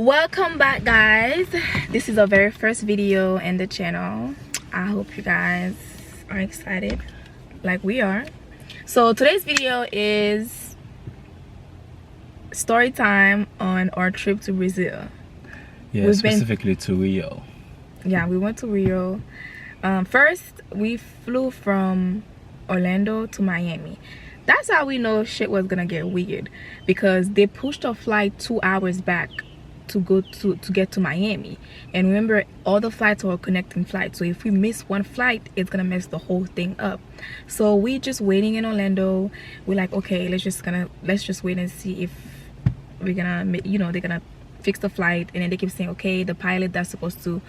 Welcome back, guys. This is our very first video in the channel. I hope you guys are excited like we are. So today's video is story time on our trip to Brazil. Yeah, specifically to Rio. Yeah, we went to Rio. First we flew from Orlando to Miami. That's how we know shit was gonna get weird, because they pushed our flight 2 hours back to get to Miami. And remember, all the flights are connecting flights, so if we miss one flight, it's gonna mess the whole thing up. So we just waiting in Orlando. We're like, okay, let's just wait and see if we're gonna, they're gonna fix the flight. And then they keep saying, okay, the pilot that's supposed to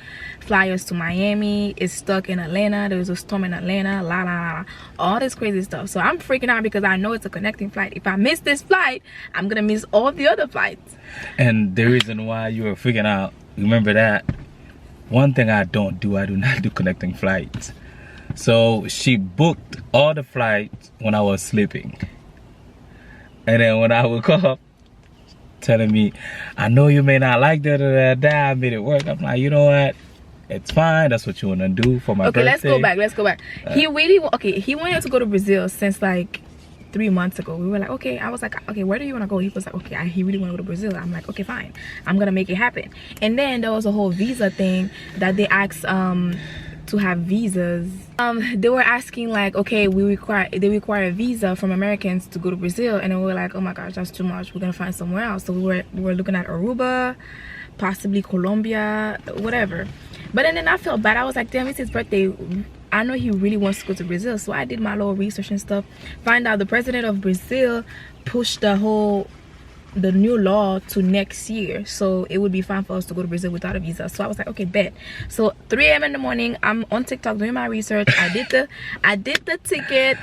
fly us to Miami is stuck in Atlanta. There was a storm in Atlanta, all this crazy stuff. So I'm freaking out because I know it's a connecting flight. If I miss this flight, I'm gonna miss all the other flights. And the reason why you were freaking out, remember that one thing I do not do connecting flights. So she booked all the flights when I was sleeping, and then when I woke up, telling me, I know you may not like that, I made it work. I'm like, you know what, it's fine, that's what you want to do for my birthday. Let's go back. He wanted to go to Brazil since like 3 months ago. We were like, okay. I was like, okay, where do you want to go? He was like, okay, he really want to go to Brazil. I'm like, okay, fine, I'm gonna make it happen. And then there was a whole visa thing that they asked to have visas. They were asking like, okay, they require a visa from Americans to go to Brazil. And then we were like, oh my gosh, that's too much, we're gonna find somewhere else. So we were looking at Aruba, possibly Colombia, whatever. But then I felt bad. I was like, damn, it's his birthday, I know he really wants to go to Brazil. So I did my little research and stuff, find out the president of Brazil pushed the new law to next year, so it would be fine for us to go to Brazil without a visa. So I was like, okay, bet. So 3 a.m. in the morning, I'm on TikTok doing my research. I did the ticket.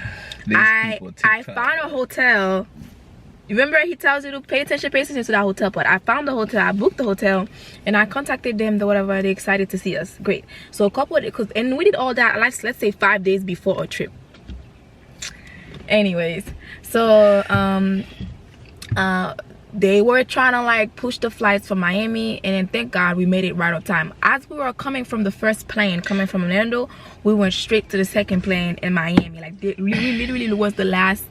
I found a hotel. Remember, he tells you to pay attention to that hotel part. I found the hotel, I booked the hotel, and I contacted them, whatever. They're excited to see us. Great. So and we did all that, let's say 5 days before our trip. Anyways, so they were trying to like push the flights from Miami, and then thank God we made it right on time. As we were coming from the first plane, coming from Orlando, we went straight to the second plane in Miami. Like, we literally was the last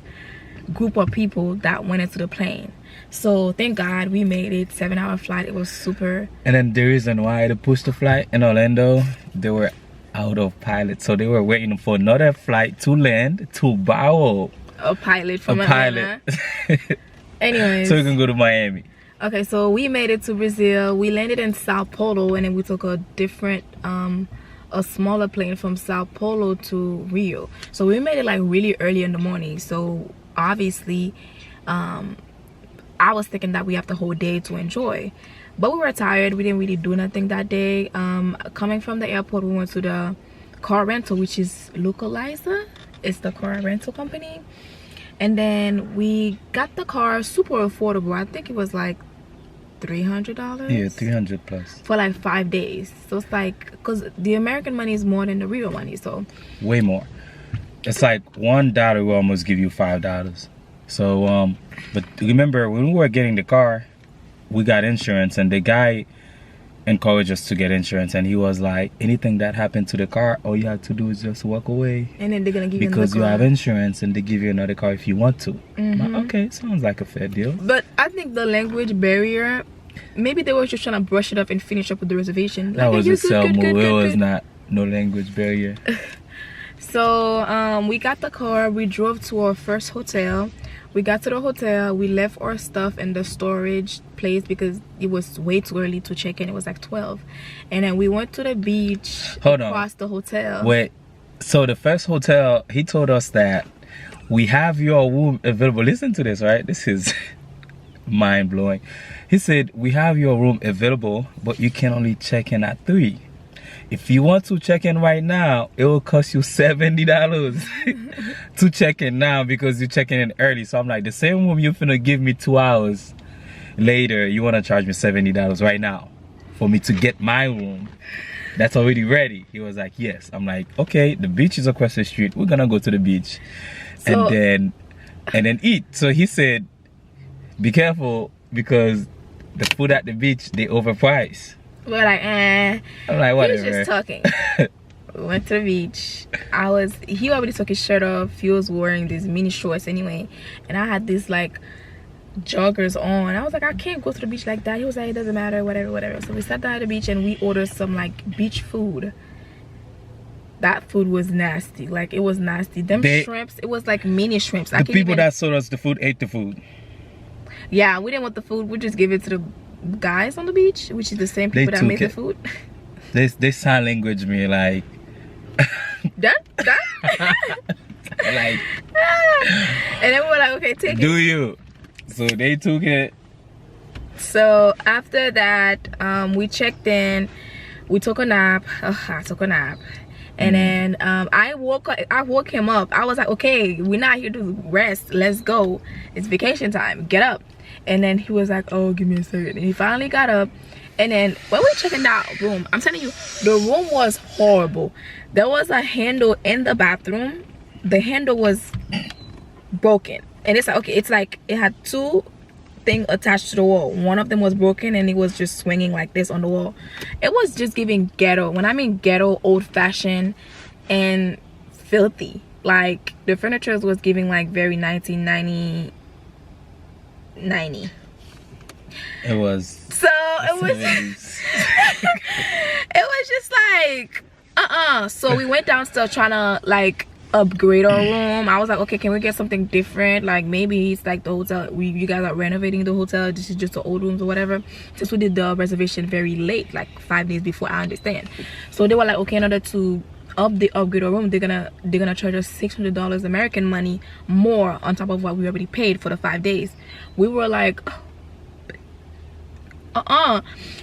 group of people that went into the plane. So thank God we made it. 7-hour flight. It was super. And then the reason why they pushed the flight in Orlando, they were out of pilots, so they were waiting for another flight to land to borrow a pilot from Atlanta. Anyways, so we can go to Miami. Okay, so we made it to Brazil. We landed in Sao Paulo, and then we took a different a smaller plane from Sao Paulo to Rio. So we made it like really early in the morning. So obviously I was thinking that we have the whole day to enjoy, but we were tired. We didn't really do nothing that day. Coming from the airport, we went to the car rental, which is Localizer. It's the car rental company. And then we got the car super affordable. I think it was like $300. Yeah, 300 plus for like 5 days. So it's like, because the American money is more than the real money, so way more. It's like $1 will almost give you $5. So but remember, when we were getting the car, we got insurance, and the guy encouraged us to get insurance, and he was like, anything that happened to the car, all you have to do is just walk away, and then they're gonna give you because another car. You have insurance, and they give you another car if you want to. Like, okay, sounds like a fair deal. But I think the language barrier, maybe they were just trying to brush it up and finish up with the reservation. That was a sell move. It was not no language barrier. So we got the car, we drove to our first hotel. We got to the hotel, we left our stuff in the storage place because it was way too early to check in. It was like 12. And then we went to the beach across the hotel. Wait, so the first hotel, he told us that we have your room available. Listen to this, right? This is mind-blowing. He said, we have your room available, but you can only check in at 3. If you want to check in right now, it will cost you $70 to check in now, because you're checking in early. So I'm like, the same room you're finna give me 2 hours later, you want to charge me $70 right now for me to get my room that's already ready? He was like, yes. I'm like, okay, the beach is across the street, we're gonna go to the beach, and then eat. So he said, be careful, because the food at the beach, they overpriced. We're like, I'm like, whatever. He's just talking. We went to the beach. He already took his shirt off. He was wearing these mini shorts anyway, and I had these like joggers on. I was like, I can't go to the beach like that. He was like, it doesn't matter, whatever. So we sat down at the beach and we ordered some like beach food. That food was nasty. Like, it was nasty. Shrimps, it was like mini shrimps. The people that sold us the food ate the food. Yeah, we didn't want the food. We just gave it to the guys on the beach, which is the same people that made the food. They sign language me like that like, and then we were like, okay, take it. Do you? So they took it. So after that, we checked in. We took a nap. I took a nap. And then I woke him up. I was like, okay, we're not here to rest. Let's go. It's vacation time. Get up. And then he was like, oh, give me a second. And he finally got up. And then when we checked in that room, I'm telling you, the room was horrible. There was a handle in the bathroom. The handle was broken. And it's like, okay, it's like it had two things attached to the wall. One of them was broken and it was just swinging like this on the wall. It was just giving ghetto. When I mean ghetto, old-fashioned and filthy. Like, the furniture was giving like very 1990. It was. So it was. It was just like So we went downstairs trying to like upgrade our room. I was like, okay, can we get something different? Like, maybe it's like the hotel, you guys are renovating the hotel, this is just the old rooms or whatever. Since we did the reservation very late, like 5 days before, I understand. So they were like, okay, in order to upgrade our room, they're gonna charge us $600 American money more on top of what we already paid for the 5 days. We were like,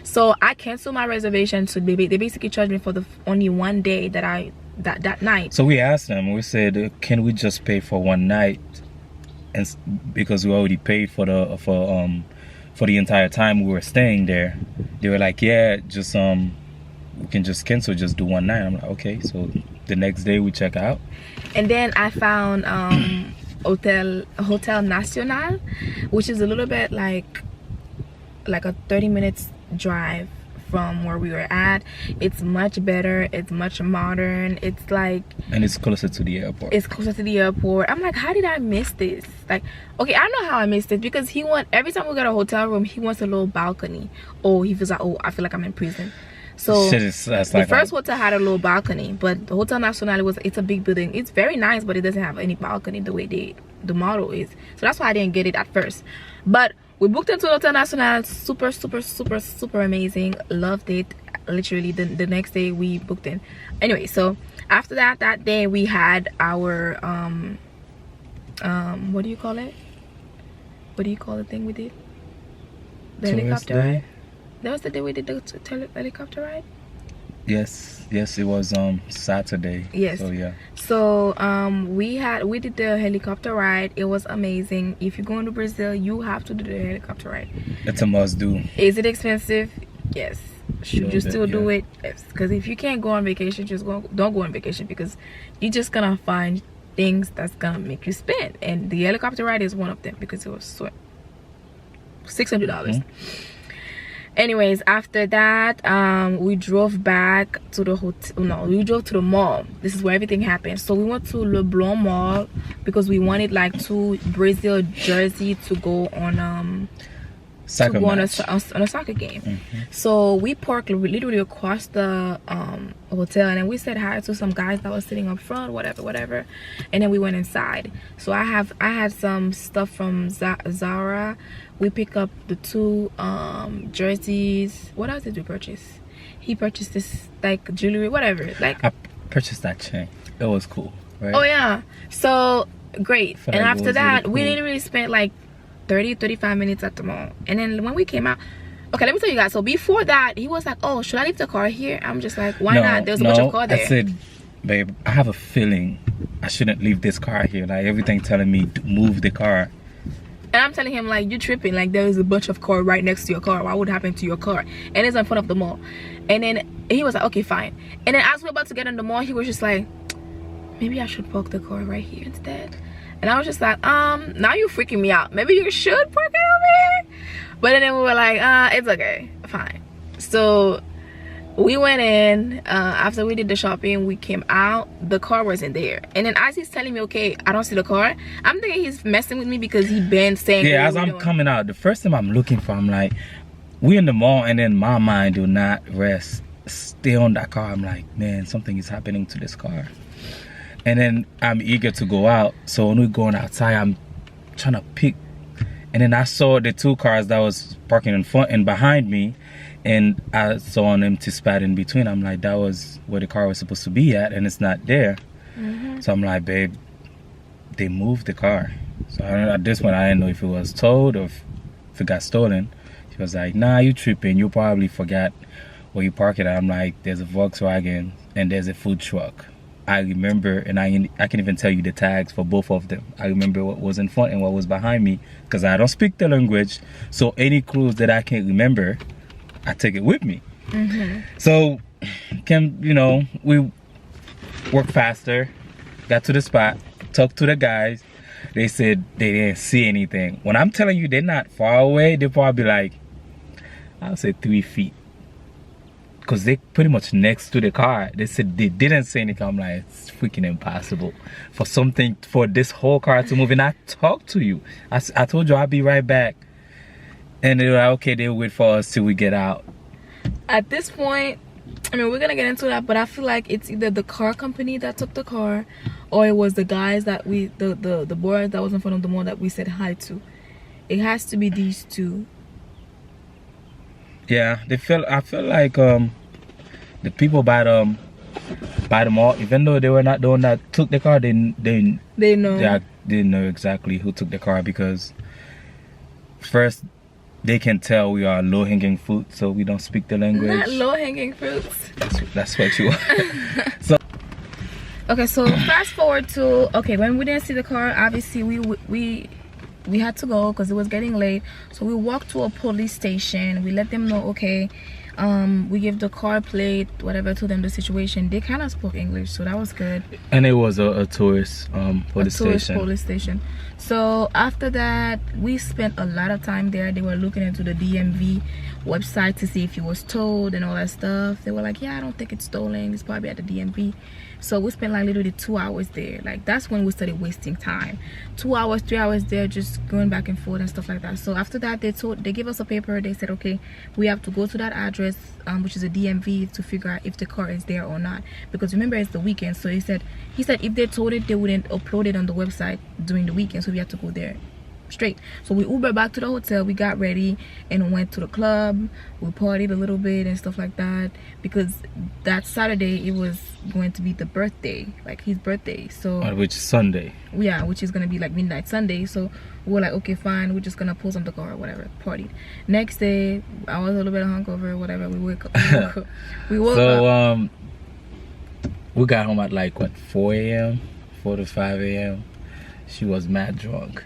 so I canceled my reservation. So they basically charged me for the only 1 day that night. So we asked them, we said, can we just pay for 1 night, and because we already paid for the entire time we were staying there. They were like, yeah, just we can just cancel, just do 1 night. I'm like, okay. So the next day we check out, and then I found Hotel Nacional, which is a little bit like a 30 minutes drive from where we were at. It's much better, it's much modern, it's like, and it's closer to the airport. It's closer to the airport. I'm like, how did I miss this? Like, okay, I know how I missed it, because every time we got a hotel room, he wants a little balcony. Oh, he feels like, oh, I feel like I'm in prison. So the first hotel had a little balcony, but the Hotel Nacional it's a big building. It's very nice, but it doesn't have any balcony the way the model is. So that's why I didn't get it at first. But we booked into Hotel Nacional. Super, super, super, super amazing. Loved it. Literally the next day we booked in. Anyway, so after that day we had our what do you call it? What do you call the thing we did? The helicopter ride? That was the day we did the helicopter ride? Yes, it was Saturday. Yes. So yeah. So we did the helicopter ride. It was amazing. If you're going to Brazil, you have to do the helicopter ride. It's a must do. Is it expensive? Yes. Should you still do it? Yes. Because if you can't go on vacation, don't go on vacation, because you're just gonna find things that's gonna make you spend. And the helicopter ride is one of them, because it was so $600. Anyways, after that we drove back to the hotel. No, we drove to the mall. This is where everything happened. So we went to Leblon Mall because we wanted like 2 Brazil jersey to go on on a soccer game. So we parked literally across the hotel, and then we said hi to some guys that was sitting up front, whatever, and then we went inside. So I had some stuff from Zara. We picked up the 2 jerseys. What else did we purchase? He purchased this like jewelry, whatever. Like, I purchased that chain. It was cool, right? Oh yeah. So great. And after that, we literally spent like 30-35 minutes at the mall. And then when we came out, okay, let me tell you guys. So before that, he was like, oh, should I leave the car here? I'm just like, why not? There's a bunch of cars there. I said, babe, I have a feeling I shouldn't leave this car here. Like, everything telling me to move the car. And I'm telling him, like, you're tripping. Like, there is a bunch of car right next to your car. What would happen to your car? And it's in front of the mall. And then he was like, okay, fine. And then as we were about to get in the mall, he was just like, maybe I should park the car right here instead. And I was just like, now you're freaking me out. Maybe you should park it over here. But then we were like, it's okay, fine. So we went in. After we did the shopping, we came out. The car wasn't there. And then as he's telling me, okay, I don't see the car, I'm thinking he's messing with me because he been saying, yeah, as I'm coming out, the first thing I'm looking for, I'm like, we in the mall, and then my mind do not rest. Stay on that car. I'm like, man, something is happening to this car. And then I'm eager to go out. So when we're going outside, I'm trying to pick. And then I saw the two cars that was parking in front and behind me. And I saw an empty spot in between. I'm like, that was where the car was supposed to be at, and it's not there. So I'm like, babe, they moved the car. So at this point, I didn't know if it was towed or if it got stolen. She was like, nah, you tripping. You probably forgot where you park it at. I'm like, there's a Volkswagen and there's a food truck. I remember, and I can even tell you the tags for both of them. I remember what was in front and what was behind me because I don't speak the language. So any clues that I can't remember, I take it with me. So, we worked faster, got to the spot, talked to the guys. They said they didn't see anything. When I'm telling you they're not far away, they're probably like, I'll say 3 feet. Because they pretty much next to the car. They said they didn't see anything. I'm like, it's freaking impossible for this whole car to move. And I talked to you. I told you I'll be right back. And they were like, okay, they'll wait for us till we get out. At this point, I mean, we're gonna get into that, but I feel like it's either the car company that took the car, or it was the guys that the boys that was in front of the mall that we said hi to. It has to be these two. Yeah, I feel like the people by the mall, even though they were not the one that took the car, they know. They know exactly who took the car, because first they can tell we are low-hanging fruit, so we don't speak the language. Not low-hanging fruits. That's what you are. So okay, so fast forward to when we didn't see the car. Obviously, we had to go because it was getting late. So we walked to a police station. We let them know, okay, we give the car plate, whatever, to them the situation. They kind of spoke English, so that was good. And it was a tourist police station. So after that, we spent a lot of time there. They were looking into the DMV website to see if it was towed and all that stuff. They were like, yeah, I don't think it's stolen. It's probably at the DMV. So we spent like literally 2 hours there. Like, that's when we started wasting time. 2 hours, 3 hours there, just going back and forth and stuff like that. So after that, they gave us a paper. They said, okay, we have to go to that address, which is a DMV, to figure out if the car is there or not. Because remember, it's the weekend. So he said if they towed it, they wouldn't upload it on the website during the weekend. So we had to go there straight. So we Ubered back to the hotel. We got ready and went to the club. We partied a little bit and stuff like that, because that Saturday it was going to be the birthday, like his birthday. So which is Sunday. Yeah, which is gonna be like midnight Sunday. So we were like, okay, fine, we're just gonna pull some the car or whatever, party. Next day, I was a little bit hungover, whatever. We woke up. So we got home at like what, 4 a.m., 4 to 5 a.m. She was mad drunk.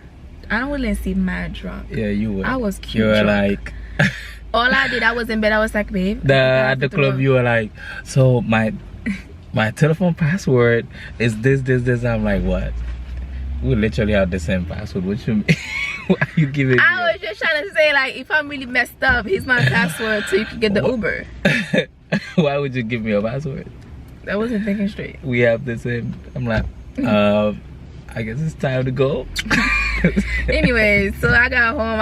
I don't really see mad drunk. Yeah, you were. I was cute. You were drunk. like. All I did, I was in bed. I was like, babe. At the club, you were like, so my telephone password is this. I'm like, what? We literally have the same password. What you mean? Why are you giving me? I was just trying to say, like, if I'm really messed up, here's my password so you can get the Uber. Why would you give me a password? I wasn't thinking straight. We have the same. I'm like, I guess it's time to go. Anyway, so I got home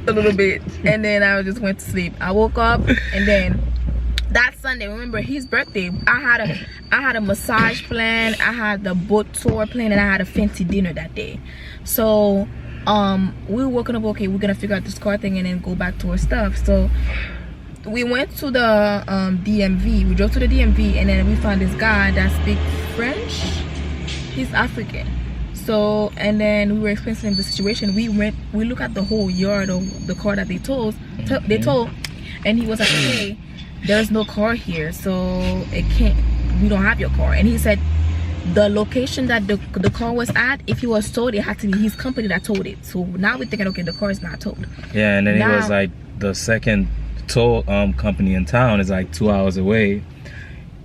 a little bit, and then I just went to sleep. I woke up, and then that Sunday, remember his birthday, I had a massage plan, I had the boat tour plan, and I had a fancy dinner that day. So we were waking up, okay, we're gonna figure out this car thing and then go back to our stuff. So we went to the DMV. We drove to the DMV, and then we found this guy that speaks French. He's African. So, and then we were explaining to him the situation. We looked at the whole yard of the car that they told, and he was like, okay, there's no car here, so we don't have your car. And he said the location that the car was at, if he was towed, it had to be his company that towed it. So now we're thinking, okay, the car is not towed. Yeah, and then he was like, the second tow company in town is like 2 hours away.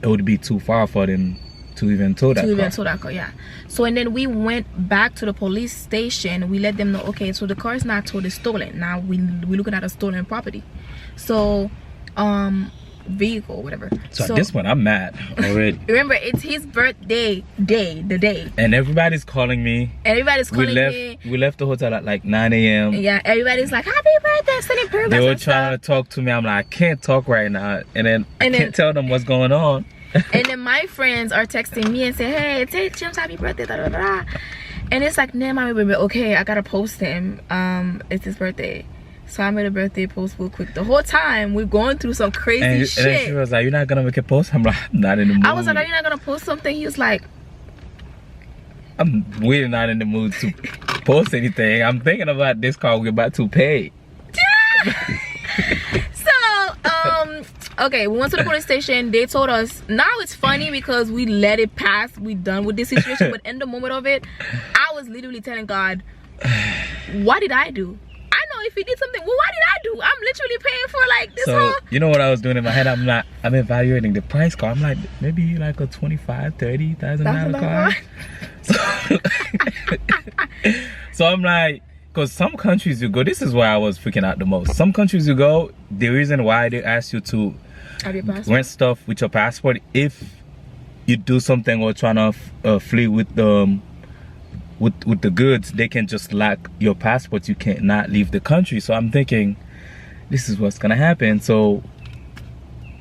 It would be too far for them to even tow that car. To even tow that car, yeah. So and then we went back to the police station. We let them know, okay, so the car is not towed, it's stolen. Now we're looking at a stolen property. So vehicle, whatever. So at this point I'm mad already. Remember, it's his birthday the day. And everybody's calling me. Everybody's calling me. We left the hotel at like 9 a.m. Yeah, everybody's like, happy birthday, sending prayers. They were trying to talk to me. I'm like, I can't talk right now. And then I can't tell them what's going on. And then my friends are texting me and say, hey, tell James happy birthday, da, da, da, da. And it's like, nah, mommy, baby, okay, I gotta post him. It's his birthday. So I made a birthday post real quick. The whole time we're going through some crazy shit. And then she was like, you're not gonna make a post? I'm like, I'm not in the mood. I was like, are you not gonna post something? He was like, I'm really not in the mood to post anything. I'm thinking about this car we're about to pay. Okay, we went to the police station. They told us, now it's funny because we let it pass. We done with this situation. But in the moment of it, I was literally telling God, what did I do? I know if he did something, well, what did I do? I'm literally paying for like this whole... You know what I was doing in my head? I'm evaluating the price car. I'm like, maybe like a $25,000, $30,000 car. So I'm like, because some countries you go, this is why I was freaking out the most. Some countries you go, the reason why they ask you to rent stuff with your passport, if you do something or trying to flee with the goods, they can just lock your passport. You can't not leave the country. So I'm thinking, this is what's gonna happen. So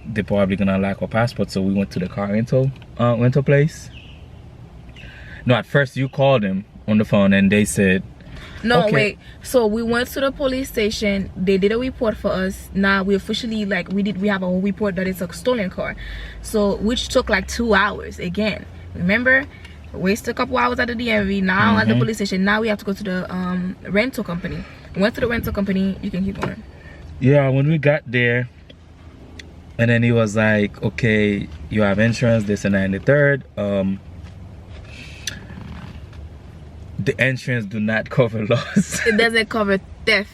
they're probably gonna lock our passport. So we went to the car rental place. No, at first you called them on the phone and they said, no, okay. Wait. So we went to the police station. They did a report for us. Now we officially, like, we have a whole report that it's a stolen car. So which took like 2 hours again. Remember, wasted a couple hours at the DMV. Now at the police station. Now we have to go to the rental company. We went to the rental company. You can keep going. Yeah, when we got there, and then he was like, okay, you have insurance, this and that and the third. The insurance do not cover loss. It doesn't cover theft.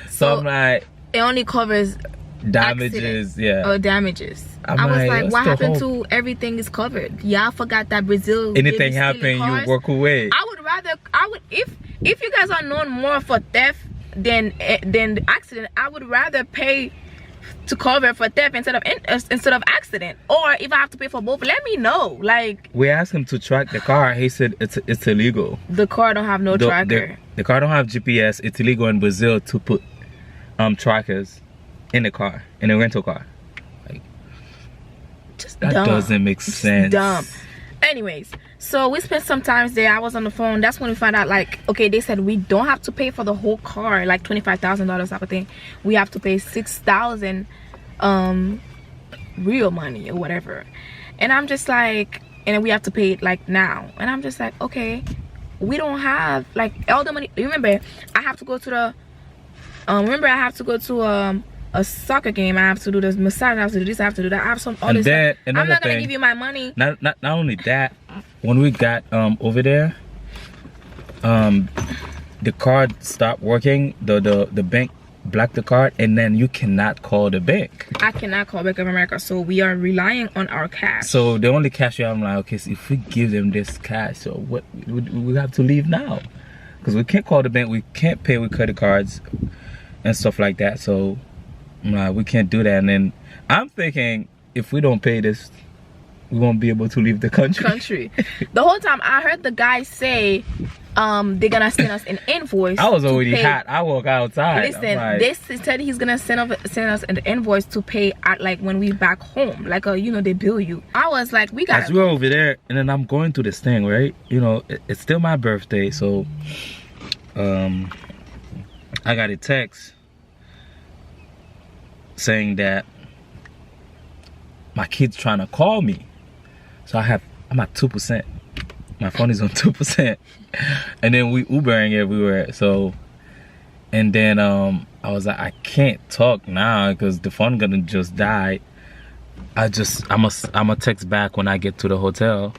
So I'm like, it only covers damages. Yeah. Or damages. I was like, what happened to everything is covered? Yeah, I forgot that Brazil. Anything happen, you work away. If you guys are known more for theft than the accident, I would rather pay to cover for theft instead of accident. Or if I have to pay for both, let me know. Like, we asked him to track the car. He said it's illegal. The car don't have no tracker. The car don't have GPS. It's illegal in Brazil to put trackers in the car, in a rental car. Like, just that dumb. Doesn't make sense. Dumb. Anyways, so we spent some time there. I was on the phone. That's when we found out, like, okay, they said we don't have to pay for the whole car, like $25,000 type of thing. We have to pay $6,000 real money or whatever. And I'm just like, and then we have to pay it like now. And I'm just like, okay, we don't have like all the money. Remember, I have to go to the a soccer game. I have to do this massage. I have to do this. I have to do that. I have some all this stuff. I'm not gonna give you my money. Not only that, when we got over there, the card stopped working. The bank blocked the card, and then you cannot call the bank. I cannot call Bank of America, so we are relying on our cash. So the only cash we have, I'm like, okay, so if we give them this cash, so what we have to leave now, because we can't call the bank. We can't pay with credit cards and stuff like that. So I'm like, we can't do that. And then I'm thinking, if we don't pay this, we won't be able to leave the country. The whole time I heard the guy say they're gonna send us an invoice. I was already hot. I walk outside. Listen, like, this said he's gonna send us an invoice to pay at, like, when we back home, like, they bill you. I was like, we got. As we were over there, and then I'm going to this thing, right? It's still my birthday, so I got a text saying that my kid's trying to call me. So I'm at 2%. My phone is on 2%. And then we Ubering everywhere. So, and then I was like, I can't talk now because the phone gonna just die. I'ma text back when I get to the hotel.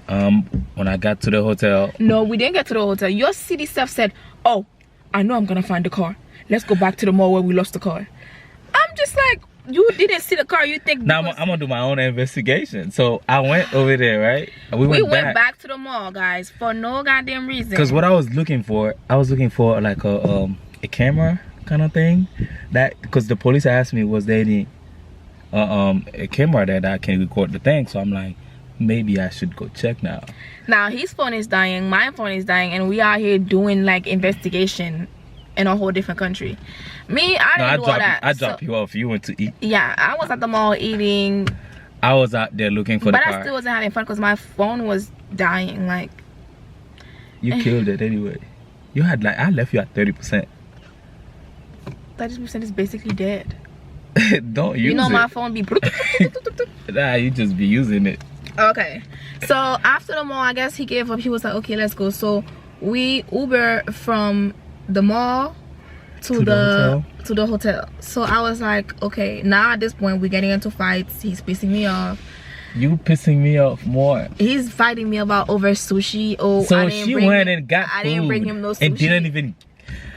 When I got to the hotel. No, we didn't get to the hotel. Your city staff said, oh, I know I'm gonna find the car. Let's go back to the mall where we lost the car. I'm just like, you didn't see the car. You think now I'm gonna do my own investigation. So I went over there, right? We went back to the mall, guys, for no goddamn reason. Because what I was looking for like a camera kind of thing. That because the police asked me was there any a camera that I can record the thing. So I'm like, maybe I should go check now. Now his phone is dying, my phone is dying, and we are here doing like investigation in a whole different country. Me, I didn't do all that. I dropped you off. You went to eat. Yeah, I was at the mall eating. I was out there looking for the car. But I still wasn't having fun because my phone was dying. Like, you killed it anyway. You had like, I left you at 30%. 30% is basically dead. Don't use it. You know my phone be. Nah, you just be using it. Okay, so after the mall, I guess he gave up. He was like, okay, let's go. So we Uber from the mall to the hotel. So I was like, okay, now at this point we're getting into fights. He's pissing me off. You pissing me off more. He's fighting me about over sushi. Oh, so she went and got food. I didn't bring him no sushi. And didn't even.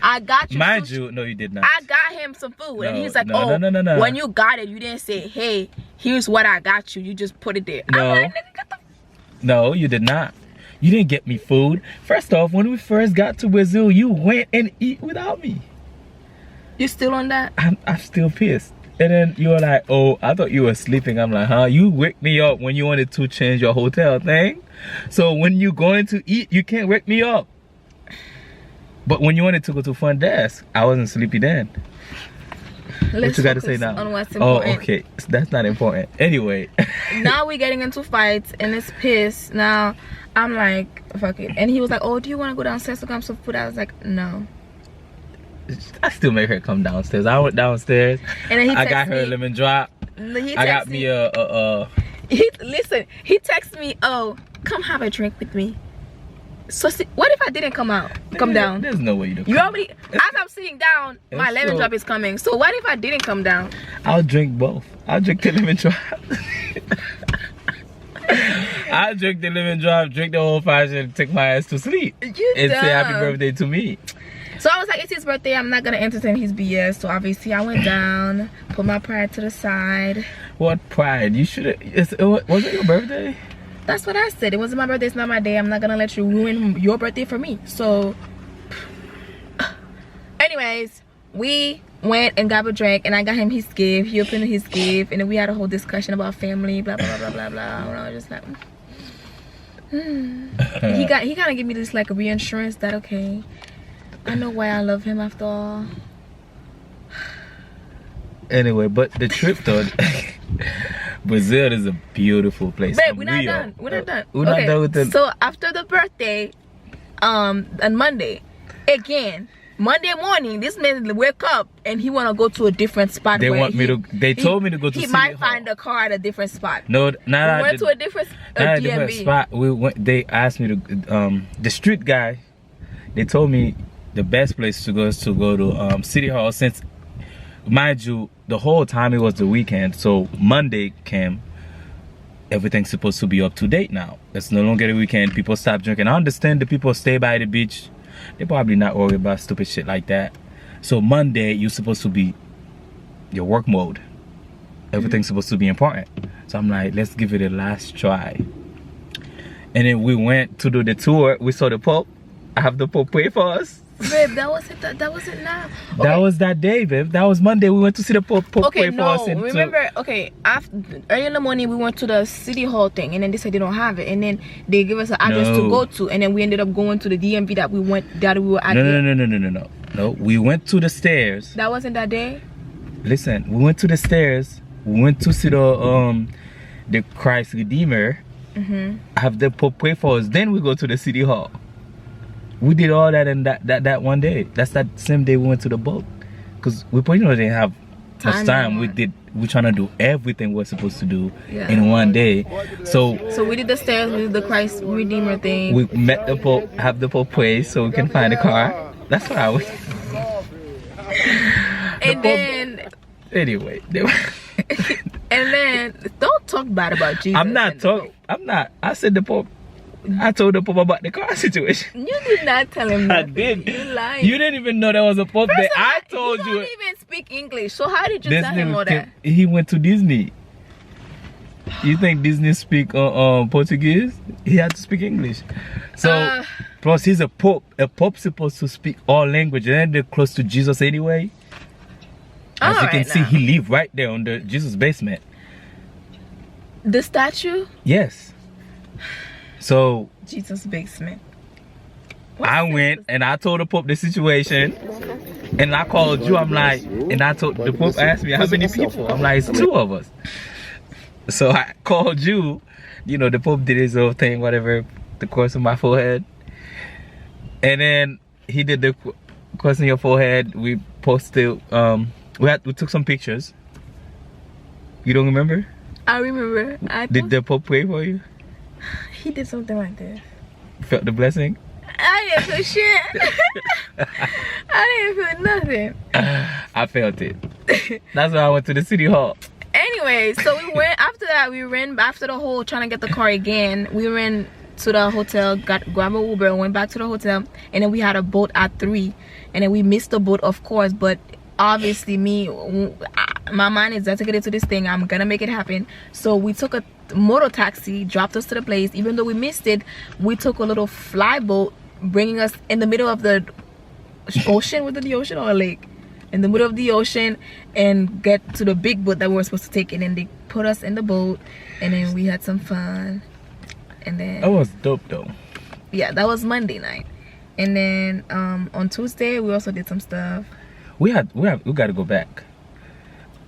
I got you. Mind sushi. You, no, you did not. I got him some food, and he's like, no. When you got it, you didn't say, hey, here's what I got you. You just put it there. No. I'm like, no, you did not. You didn't get me food. First off, when we first got to Brazil, you went and eat without me. You still on that? I'm still pissed. And then you were like, oh, I thought you were sleeping. I'm like, huh? You wake me up when you wanted to change your hotel thing. So when you going to eat, you can't wake me up. But when you wanted to go to front desk, I wasn't sleepy then. What you got to say now? On what's important. Oh, okay. That's not important. Anyway. Now we're getting into fights and it's pissed. Now I'm like, fuck it. And he was like, oh, do you want to go downstairs to grab some food? I was like, no. I still make her come downstairs. I went downstairs. And then I got her a lemon drop. I got me a listen, he texted me, oh, come have a drink with me. So what if I didn't come down? There's no way you don't. You already, as I'm sitting down, my lemon drop is coming. So what if I didn't come down? I'll drink both. I'll drink the lemon drop. I'll drink the lemon drop, drink the old fashioned, take my ass to sleep, and say happy birthday to me. So I was like, it's his birthday, I'm not gonna entertain his BS. So obviously I went down, put my pride to the side. What pride? You should have. Was it your birthday? That's what I said. It wasn't my birthday, it's not my day. I'm not gonna let you ruin your birthday for me. So anyways, we went and got a drink and I got him his gift. He opened his gift and then we had a whole discussion about family, blah blah blah blah blah. And I was just like, he kind of gave me this like reassurance that okay, I know why I love him after all. Anyway, but the trip though, Brazil is a beautiful place. Babe, we're not done. We're not done. We're not done with the... So after the birthday, on Monday, again, Monday morning, this man wake up and he wanna go to a different spot. They want me to. They told me to go to. He might find a car at a different spot. No, not. We went to a different spot. We went. They asked me to. The street guy, they told me the best place to go is to go to City Hall. Since, mind you, the whole time it was the weekend, so Monday came. Everything's supposed to be up to date now. It's no longer the weekend. People stop drinking. I understand the people stay by the beach. They're probably not worried about stupid shit like that. So Monday, you're supposed to be your work mode. Everything's supposed to be important. So I'm like, let's give it a last try. And then we went to do the tour. We saw the Pope. I have the Pope pray for us. Babe, that wasn't now. Okay. That was that day, babe. That was Monday. We went to see the Pope pray for us. Remember, early in the morning we went to the City Hall thing, and then they said they don't have it, and then they gave us an address to go to, and then we ended up going to the DMV that we were at. No. We went to the stairs. That wasn't that day. Listen, we went to the stairs. We went to see the Christ Redeemer. Have the Pope pray for us. Then we go to the City Hall. We did all that in that one day. That's that same day we went to the boat. Because we pretty much didn't have much time. We're trying to do everything we're supposed to do in one day. So we did the stairs, we did the Christ Redeemer thing. We met the Pope, have the Pope pray so we can find a car. That's what I was. And then anyway. And then don't talk bad about Jesus. I'm not. I said the Pope. I told the Pope about the car situation. You did not tell him nothing. I did. You lied. You didn't even know there was a Pope there. I told you. You don't even speak speak English. So how did you tell him all that? He went to Disney. You think Disney speak Portuguese? He had to speak English. So plus he's a pope. A pope's supposed to speak all languages, and they're close to Jesus anyway. As you can see, he lived right there on the Jesus basement. The statue? Yes. So Jesus basement. I went and I told the Pope the situation, and I called you. I'm like, and I told the Pope asked me how many people. I'm like, it's 2 of us. So I called you. You know, the Pope did his own thing, whatever, the cross on my forehead, and then he did the cross on your forehead. We posted. We took some pictures. You don't remember? I remember. Did the Pope pray for you? He did something like this. Felt the blessing? I didn't feel shit. I didn't feel nothing. I felt it. That's why I went to the city hall. Anyway, so we went after that. We ran after the whole trying to get the car again. We ran to the hotel, grabbed an Uber, went back to the hotel, and then we had a boat at 3, and then we missed the boat, of course. But obviously, my mind is dedicated to this thing. I'm gonna make it happen. So we took a motor taxi, dropped us to the place. Even though we missed it, we took a little fly boat, bringing us in the middle of the ocean. Was it the ocean or a lake? In the middle of the ocean, and get to the big boat that we were supposed to take. And then they put us in the boat, and then we had some fun. And then that was dope though. Yeah, that was Monday night. And then on Tuesday we also did some stuff. We got to go back.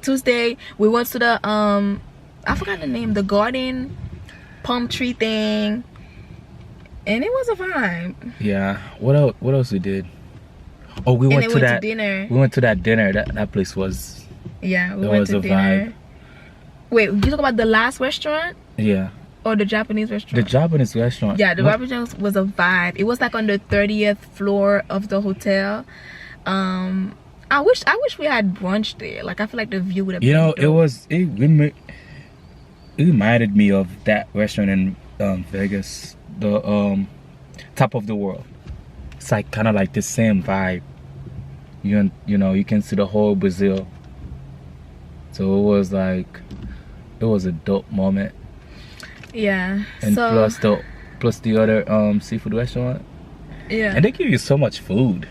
Tuesday we went to the I forgot the name, the garden palm tree thing, and it was a vibe. Yeah. What else we did? Oh, we went to dinner. We went to that dinner. That place was. Yeah, we went to dinner. Vibe. Wait, you talk about the last restaurant? Yeah. Or the Japanese restaurant? The Japanese restaurant. Yeah, the Japanese was a vibe. It was like on the 30th floor of the hotel. I wish we had brunch there. Like, I feel like the view would have been dope. It reminded me of that restaurant in Vegas, the Top of the World. It's like kind of like the same vibe. You know, you can see the whole Brazil. So it was a dope moment. Yeah. And plus the other seafood restaurant. Yeah. And they give you so much food.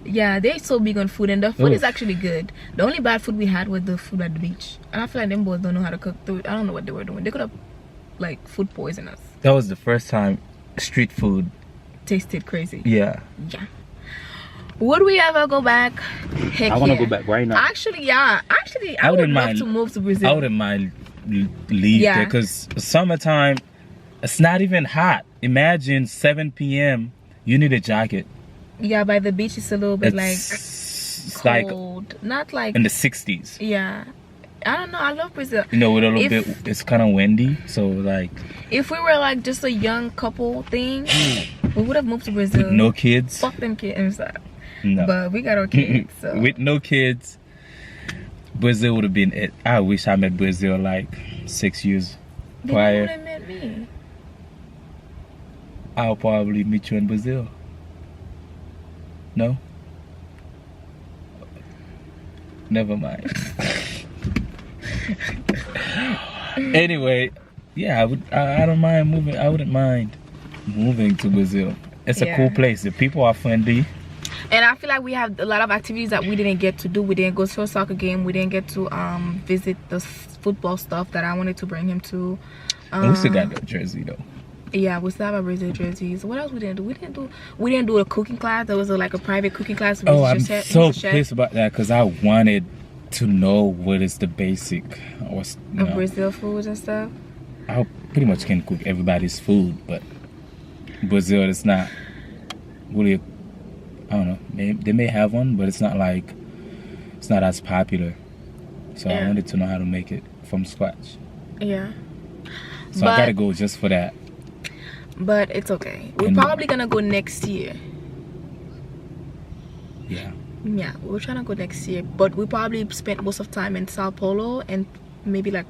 Yeah, they're so big on food, and the food is actually good. The only bad food we had was the food at the beach. And I feel like them boys don't know how to cook food. I don't know what they were doing. They could have like food poisoned us. That was the first time street food tasted crazy. Yeah. Yeah. Would we ever go back? Heck, I want to go back right now. Actually, yeah. I would love to move to Brazil. I wouldn't mind leave there, because summertime, it's not even hot. Imagine 7 p.m. You need a jacket. Yeah, by the beach it's a little bit it's cold. Like not like in the 60s. Yeah. I don't know. I love Brazil. You know, with a little bit, it's kind of windy. So like, if we were like just a young couple thing, we would have moved to Brazil. With no kids. Fuck them kids. No. But we got our kids. So. With no kids, Brazil would have been it. I wish I met Brazil like 6 years prior. You would have met me. I'll probably meet you in Brazil. No? Never mind. Anyway, yeah, I don't mind moving. I wouldn't mind moving to Brazil. It's a cool place. The people are friendly. And I feel like we have a lot of activities that we didn't get to do. We didn't go to a soccer game. We didn't get to visit the football stuff that I wanted to bring him to. And we still got the jersey though. Yeah, we still have our Brazil jerseys. What else we didn't do? We didn't do a cooking class. There was like a private cooking class. Oh, I'm so pissed about that, because I wanted to know what is the basic of Brazil foods and stuff. I pretty much can cook everybody's food, but Brazil is not really. I don't know. They may have one, but it's not as popular. So I wanted to know how to make it from scratch. Yeah. So I gotta go just for that. But it's okay. We're probably gonna go next year. Yeah. Yeah, we're trying to go next year, but we probably spent most of time in Sao Paulo, and maybe like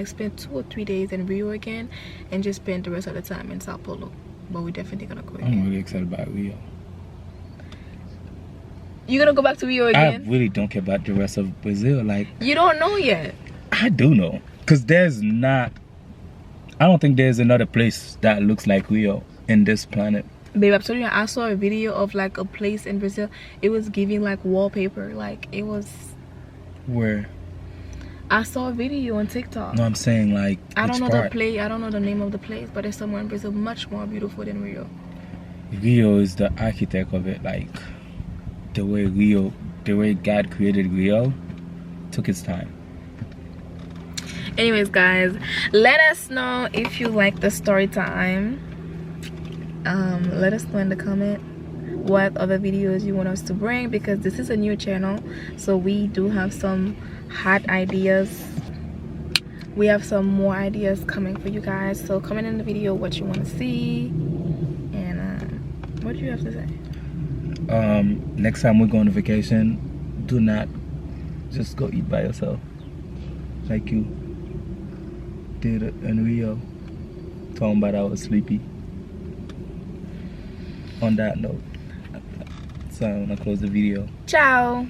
spend 2 or 3 days in Rio again, and just spend the rest of the time in Sao Paulo. But we're definitely gonna go again. I'm really excited about Rio. You gonna go back to Rio I again? really don't care about the rest of Brazil. Like, You don't know yet. I do know, cause I don't think there's another place that looks like Rio in this planet. Babe, I'm telling you, I saw a video of like a place in Brazil. It was giving like wallpaper. Like it was. Where? I saw a video on TikTok. No, I'm saying like. I don't know part? the place. I don't know the name of the place, but it's somewhere in Brazil, much more beautiful than Rio. Rio is the architect of it. Like the way God created Rio, took its time. Anyways, guys, let us know if you like the story time. Let us know in the comment what other videos you want us to bring, because this is a new channel, so we do have some hot ideas. We have some more ideas coming for you guys, so comment in the video what you want to see. And what do you have to say? Next time we go on a vacation, do not just go eat by yourself like you did in Rio. Talking about I was sleepy. On that note, so I want to close the video. Ciao.